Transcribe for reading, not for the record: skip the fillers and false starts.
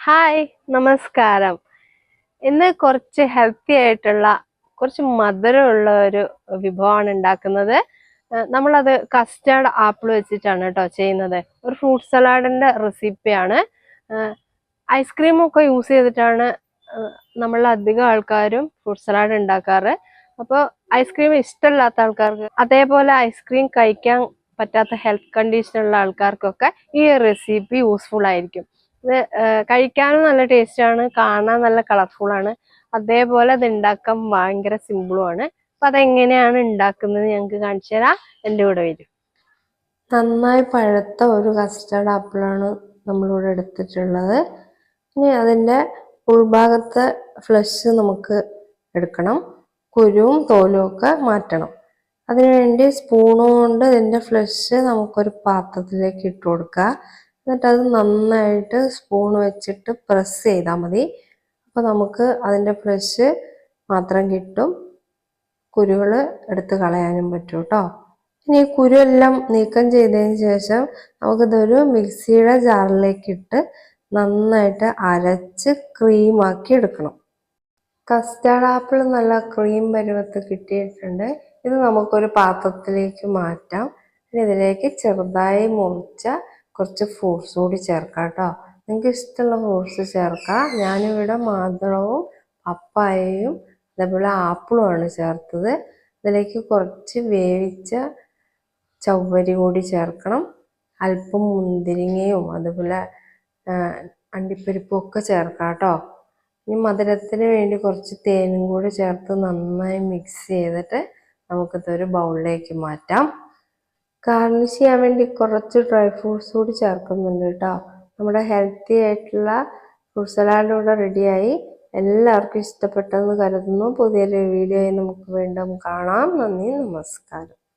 Hi നമസ്കാരം. ഇന്ന് കുറച്ച് ഹെൽത്തി ആയിട്ടുള്ള കുറച്ച് മധുരമുള്ള ഒരു വിഭവമാണ് ഉണ്ടാക്കുന്നത്. നമ്മളത് കസ്റ്റാർഡ് ആപ്പിൾ വെച്ചിട്ടാണ് കേട്ടോ ചെയ്യുന്നത്. ഒരു ഫ്രൂട്ട് സലാഡിന്റെ റെസിപ്പിയാണ്. ഐസ്ക്രീമൊക്കെ യൂസ് ചെയ്തിട്ടാണ് നമ്മൾ അധികം ആൾക്കാരും ഫ്രൂട്ട് സലാഡ് ഉണ്ടാക്കാറ്. അപ്പോൾ ഐസ്ക്രീം ഇഷ്ടമില്ലാത്ത ആൾക്കാർക്ക്, അതേപോലെ ഐസ്ക്രീം കഴിക്കാൻ പറ്റാത്ത ഹെൽത്ത് കണ്ടീഷനുള്ള ആൾക്കാർക്കൊക്കെ ഈ റെസിപ്പി യൂസ്ഫുൾ ആയിരിക്കും. ഇത് കഴിക്കാനും നല്ല ടേസ്റ്റാണ്, കാണാൻ നല്ല കളർഫുൾ ആണ്, അതേപോലെ അത് ഉണ്ടാക്കാൻ ഭയങ്കര സിമ്പിളുമാണ്. അപ്പൊ അതെങ്ങനെയാണ് ഉണ്ടാക്കുന്നത് ഞങ്ങൾക്ക് കാണിച്ചു തരാം. എൻ്റെ കൂടെ വരും. നന്നായി പഴുത്ത ഒരു കസ്റ്റർഡ് ആപ്പിളാണ് നമ്മളിവിടെ എടുത്തിട്ടുള്ളത്. ഇനി അതിൻ്റെ ഉൾഭാഗത്തെ ഫ്ലഷ് നമുക്ക് എടുക്കണം, കുരുവും തോലും ഒക്കെ മാറ്റണം. അതിനുവേണ്ടി സ്പൂൺ കൊണ്ട് ഇതിൻ്റെ ഫ്ലഷ് നമുക്കൊരു പാത്രത്തിലേക്ക് ഇട്ട് കൊടുക്കുക. എന്നിട്ട് അത് നന്നായിട്ട് സ്പൂൺ വെച്ചിട്ട് പ്രസ് ചെയ്താൽ മതി. അപ്പോൾ നമുക്ക് അതിൻ്റെ ഫ്ലഷ് മാത്രം കിട്ടും, കുരുകൾ എടുത്ത് കളയാനും പറ്റും കേട്ടോ. ഇനി കുരു എല്ലാം നീക്കം ചെയ്തതിന് ശേഷം നമുക്കിതൊരു മിക്സിയുടെ ജാറിലേക്ക് ഇട്ട് നന്നായിട്ട് അരച്ച് ക്രീമാക്കി എടുക്കണം. കസ്റ്റാർഡ് ആപ്പിൾ നല്ല ക്രീം പരുവത്ത് കിട്ടിയിട്ടുണ്ട്. ഇത് നമുക്കൊരു പാത്രത്തിലേക്ക് മാറ്റാം. ഇനി ഇതിലേക്ക് ചെറുതായി മുറിച്ച കുറച്ച് ഫ്രൂട്ട്സ് കൂടി ചേർക്കാം കേട്ടോ. നിങ്ങൾക്ക് ഇഷ്ടമുള്ള ഫ്രൂട്ട്സ് ചേർക്കാം. ഞാനിവിടെ മാതളവും പപ്പായയും അതേപോലെ ആപ്പിളുമാണ് ചേർത്തത്. ഇതിലേക്ക് കുറച്ച് വേവിച്ച ചവ്വരി കൂടി ചേർക്കണം. അല്പം മുന്തിരിങ്ങയും അതുപോലെ അണ്ടിപ്പരിപ്പും ഒക്കെ ചേർക്കാം കേട്ടോ. ഇനി മധുരത്തിന് വേണ്ടി കുറച്ച് തേനും കൂടി ചേർത്ത് നന്നായി മിക്സ് ചെയ്തിട്ട് നമുക്കിതൊരു ബൗളിലേക്ക് മാറ്റാം. ഗാർണിഷ് ചെയ്യാൻ വേണ്ടി കുറച്ച് ഡ്രൈ ഫ്രൂട്ട്സ് കൂടി ചേർക്കുന്നുണ്ട് കേട്ടോ. നമ്മുടെ ഹെൽത്തി ആയിട്ടുള്ള ഫ്രൂട്ട് സലാഡ് ഇവിടെ റെഡിയായി. എല്ലാവർക്കും ഇഷ്ടപ്പെട്ടെന്ന് കരുതുന്നു. പുതിയൊരു വീഡിയോയിൽ നമുക്ക് വീണ്ടും കാണാം. നന്ദി, നമസ്കാരം.